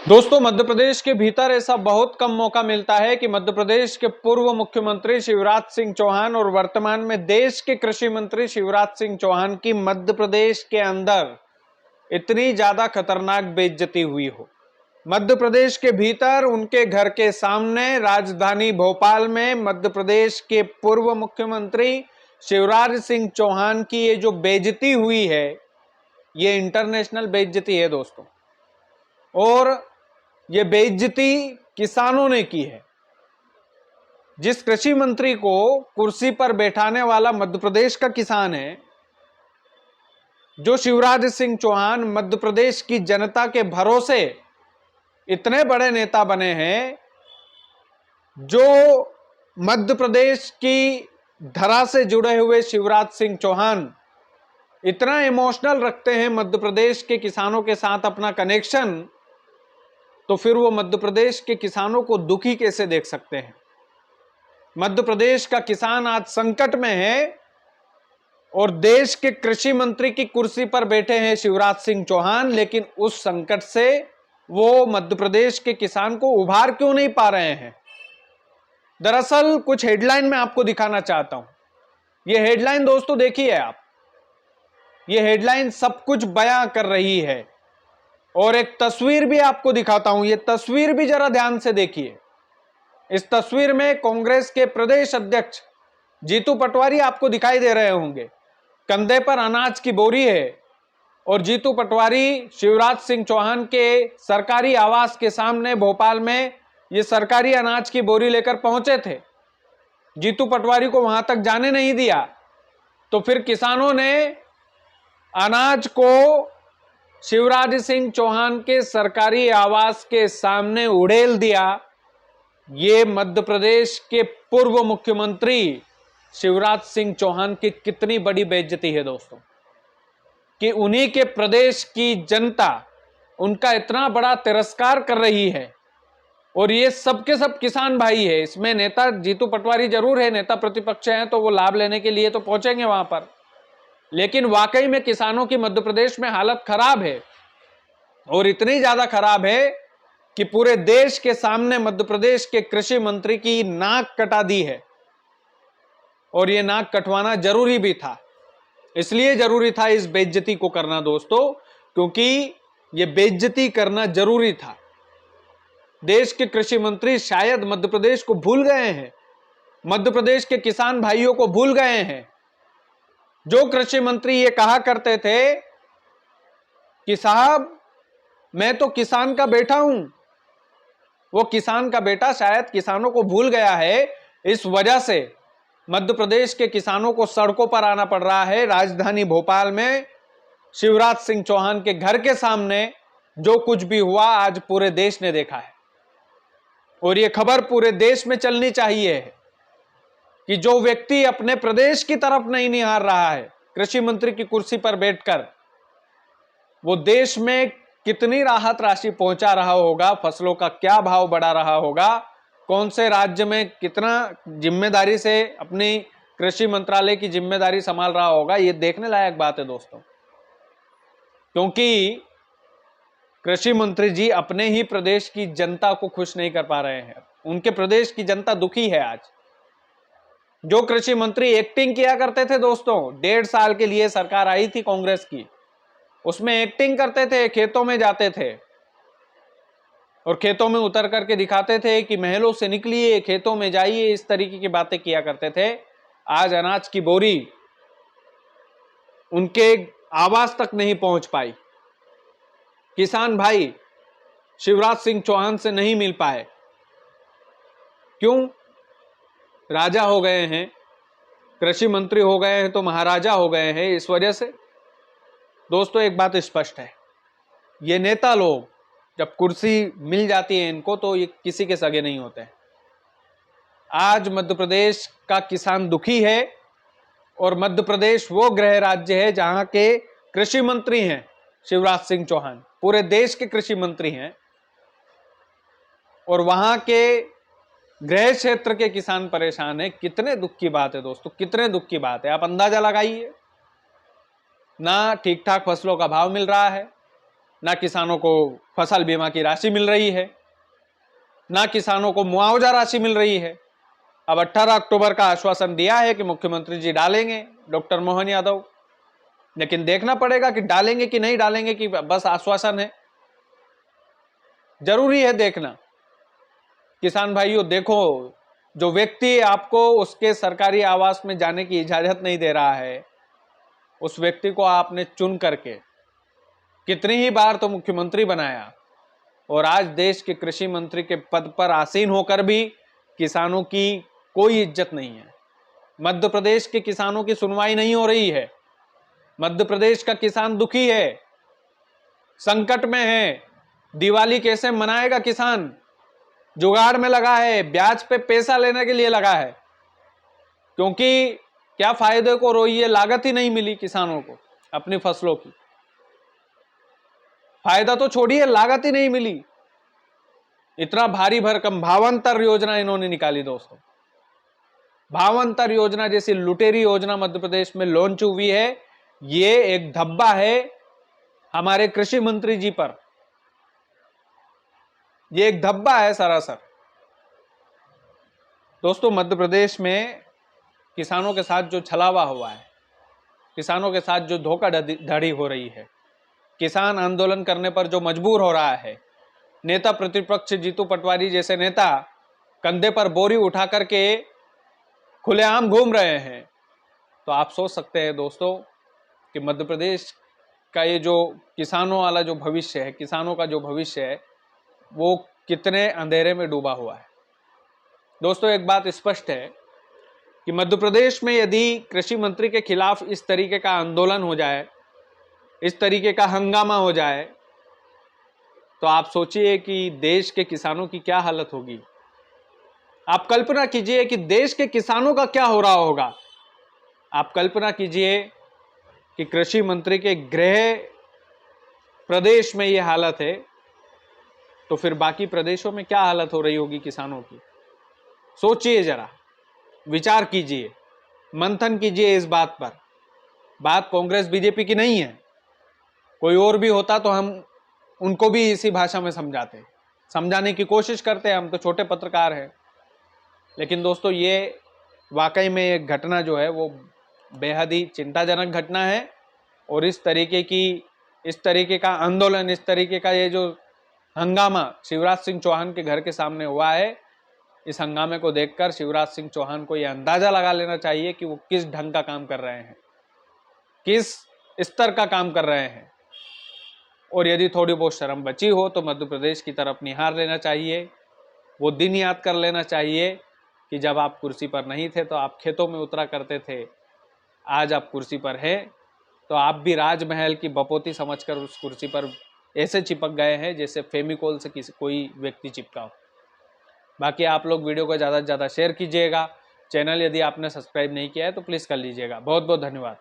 दोस्तों, मध्य प्रदेश के भीतर ऐसा बहुत कम मौका मिलता है कि मध्य प्रदेश के पूर्व मुख्यमंत्री शिवराज सिंह चौहान और वर्तमान में देश के कृषि मंत्री शिवराज सिंह चौहान की मध्य प्रदेश के अंदर इतनी ज्यादा खतरनाक बेइज्जती हुई हो। मध्य प्रदेश के भीतर उनके घर के सामने राजधानी भोपाल में मध्य प्रदेश के पूर्व मुख्यमंत्री शिवराज सिंह चौहान की ये जो बेइज्जती हुई है, ये इंटरनेशनल बेइज्जती है दोस्तों। और ये बेइज्जती किसानों ने की है। जिस कृषि मंत्री को कुर्सी पर बैठाने वाला मध्य प्रदेश का किसान है, जो शिवराज सिंह चौहान मध्य प्रदेश की जनता के भरोसे इतने बड़े नेता बने हैं, जो मध्य प्रदेश की धरा से जुड़े हुए शिवराज सिंह चौहान इतना इमोशनल रखते हैं मध्य प्रदेश के किसानों के साथ अपना कनेक्शन, तो फिर वो मध्य प्रदेश के किसानों को दुखी कैसे देख सकते हैं। मध्य प्रदेश का किसान आज संकट में है और देश के कृषि मंत्री की कुर्सी पर बैठे हैं शिवराज सिंह चौहान, लेकिन उस संकट से वो मध्य प्रदेश के किसान को उभार क्यों नहीं पा रहे हैं। दरअसल कुछ हेडलाइन मैं आपको दिखाना चाहता हूं। यह हेडलाइन दोस्तों देखिए आप, यह हेडलाइन सब कुछ बयां कर रही है। और एक तस्वीर भी आपको दिखाता हूं, यह तस्वीर भी जरा ध्यान से देखिए। इस तस्वीर में कांग्रेस के प्रदेश अध्यक्ष जीतू पटवारी आपको दिखाई दे रहे होंगे। कंधे पर अनाज की बोरी है और जीतू पटवारी शिवराज सिंह चौहान के सरकारी आवास के सामने भोपाल में ये सरकारी अनाज की बोरी लेकर पहुंचे थे। जीतू पटवारी को वहां तक जाने नहीं दिया, तो फिर किसानों ने अनाज को शिवराज सिंह चौहान के सरकारी आवास के सामने उड़ेल दिया। ये मध्य प्रदेश के पूर्व मुख्यमंत्री शिवराज सिंह चौहान की कितनी बड़ी बेइज्जती है दोस्तों, कि उन्हीं के प्रदेश की जनता उनका इतना बड़ा तिरस्कार कर रही है। और ये सबके सब किसान भाई है। इसमें नेता जीतू पटवारी जरूर है, नेता प्रतिपक्ष हैं, तो वो लाभ लेने के लिए तो पहुंचेंगे वहां पर, लेकिन वाकई में किसानों की मध्य प्रदेश में हालत खराब है। और इतनी ज्यादा खराब है कि पूरे देश के सामने मध्य प्रदेश के कृषि मंत्री की नाक कटा दी है। और यह नाक कटवाना जरूरी भी था। इसलिए जरूरी था इस बेइज्जती को करना दोस्तों, क्योंकि यह बेइज्जती करना जरूरी था। देश के कृषि मंत्री शायद मध्य प्रदेश को भूल गए हैं, मध्य प्रदेश के किसान भाइयों को भूल गए हैं। जो कृषि मंत्री ये कहा करते थे कि साहब मैं तो किसान का बेटा हूं, वो किसान का बेटा शायद किसानों को भूल गया है। इस वजह से मध्य प्रदेश के किसानों को सड़कों पर आना पड़ रहा है। राजधानी भोपाल में शिवराज सिंह चौहान के घर के सामने जो कुछ भी हुआ आज पूरे देश ने देखा है। और यह खबर पूरे देश में चलनी चाहिए कि जो व्यक्ति अपने प्रदेश की तरफ नहीं निहार रहा है कृषि मंत्री की कुर्सी पर बैठकर, वो देश में कितनी राहत राशि पहुंचा रहा होगा, फसलों का क्या भाव बढ़ा रहा होगा, कौन से राज्य में कितना जिम्मेदारी से अपनी कृषि मंत्रालय की जिम्मेदारी संभाल रहा होगा। ये देखने लायक बात है दोस्तों, क्योंकि कृषि मंत्री जी अपने ही प्रदेश की जनता को खुश नहीं कर पा रहे हैं। उनके प्रदेश की जनता दुखी है आज। जो कृषि मंत्री एक्टिंग किया करते थे दोस्तों, 1.5 साल के लिए सरकार आई थी कांग्रेस की, उसमें एक्टिंग करते थे, खेतों में जाते थे और खेतों में उतर करके दिखाते थे कि महलों से निकलिए, खेतों में जाइए, इस तरीके की बातें किया करते थे। आज अनाज की बोरी उनके आवास तक नहीं पहुंच पाई। किसान भाई शिवराज सिंह चौहान से नहीं मिल पाए। क्यों? राजा हो गए हैं, कृषि मंत्री हो गए हैं तो महाराजा हो गए हैं, इस वजह से। दोस्तों एक बात स्पष्ट है, ये नेता लोग जब कुर्सी मिल जाती है इनको, तो ये किसी के सगे नहीं होते हैं। आज मध्य प्रदेश का किसान दुखी है और मध्य प्रदेश वो गृह राज्य है जहां के कृषि मंत्री हैं शिवराज सिंह चौहान, पूरे देश के कृषि मंत्री हैं, और वहां के गृह क्षेत्र के किसान परेशान है। कितने दुख की बात है दोस्तों, कितने दुख की बात है। आप अंदाजा लगाइए, ना ठीक ठाक फसलों का भाव मिल रहा है, ना किसानों को फसल बीमा की राशि मिल रही है, ना किसानों को मुआवजा राशि मिल रही है। अब 18 अक्टूबर का आश्वासन दिया है कि मुख्यमंत्री जी डालेंगे, डॉक्टर मोहन यादव, लेकिन देखना पड़ेगा कि डालेंगे कि नहीं डालेंगे, कि बस आश्वासन है। जरूरी है देखना। किसान भाइयों देखो, जो व्यक्ति आपको उसके सरकारी आवास में जाने की इजाजत नहीं दे रहा है, उस व्यक्ति को आपने चुन करके कितनी ही बार तो मुख्यमंत्री बनाया, और आज देश के कृषि मंत्री के पद पर आसीन होकर भी किसानों की कोई इज्जत नहीं है। मध्य प्रदेश के किसानों की सुनवाई नहीं हो रही है। मध्य प्रदेश का किसान दुखी है, संकट में है। दिवाली कैसे मनाएगा किसान? जुगाड़ में लगा है, ब्याज पे पैसा लेने के लिए लगा है, क्योंकि क्या फायदे को रोइए, लागत ही नहीं मिली किसानों को अपनी फसलों की। फायदा तो छोड़िए, लागत ही नहीं मिली। इतना भारी भरकम भावांतर योजना इन्होंने निकाली दोस्तों। भावांतर योजना जैसी लुटेरी योजना मध्य प्रदेश में लॉन्च हुई है। ये एक धब्बा है हमारे कृषि मंत्री जी पर, ये एक धब्बा है सरासर। दोस्तों, मध्य प्रदेश में किसानों के साथ जो छलावा हुआ है, किसानों के साथ जो धोखाधड़ी हो रही है, किसान आंदोलन करने पर जो मजबूर हो रहा है, नेता प्रतिपक्ष जीतू पटवारी जैसे नेता कंधे पर बोरी उठा करके खुलेआम घूम रहे हैं, तो आप सोच सकते हैं दोस्तों कि मध्य प्रदेश का ये जो किसानों वाला जो भविष्य है, किसानों का जो भविष्य है, वो कितने अंधेरे में डूबा हुआ है। दोस्तों, एक बात स्पष्ट है कि मध्य प्रदेश में यदि कृषि मंत्री के खिलाफ इस तरीके का आंदोलन हो जाए, इस तरीके का हंगामा हो जाए, तो आप सोचिए कि देश के किसानों की क्या हालत होगी। आप कल्पना कीजिए कि देश के किसानों का क्या हो रहा होगा। आप कल्पना कीजिए कि कृषि मंत्री के गृह प्रदेश में यह हालत है, तो फिर बाकी प्रदेशों में क्या हालत हो रही होगी किसानों की। सोचिए जरा, विचार कीजिए, मंथन कीजिए इस बात पर। बात कांग्रेस बीजेपी की नहीं है। कोई और भी होता तो हम उनको भी इसी भाषा में समझाते, समझाने की कोशिश करते हैं, हम तो छोटे पत्रकार हैं। लेकिन दोस्तों, ये वाकई में एक घटना जो है वो बेहद ही चिंताजनक घटना है। और इस तरीके का आंदोलन, इस तरीके का ये जो हंगामा शिवराज सिंह चौहान के घर के सामने हुआ है, इस हंगामे को देखकर शिवराज सिंह चौहान को यह अंदाजा लगा लेना चाहिए कि वो किस ढंग का काम कर रहे हैं, किस स्तर का काम कर रहे हैं। और यदि थोड़ी बहुत शर्म बची हो तो मध्य प्रदेश की तरफ निहार लेना चाहिए। वो दिन याद कर लेना चाहिए कि जब आप कुर्सी पर नहीं थे तो आप खेतों में उतरा करते थे। आज आप कुर्सी पर हैं तो आप भी राजमहल की बपोती समझकर उस कुर्सी पर ऐसे चिपक गए हैं जैसे फेविकोल से कोई व्यक्ति चिपका हो। बाकी आप लोग वीडियो को ज़्यादा से ज़्यादा शेयर कीजिएगा। चैनल यदि आपने सब्सक्राइब नहीं किया है तो प्लीज़ कर लीजिएगा। बहुत बहुत धन्यवाद।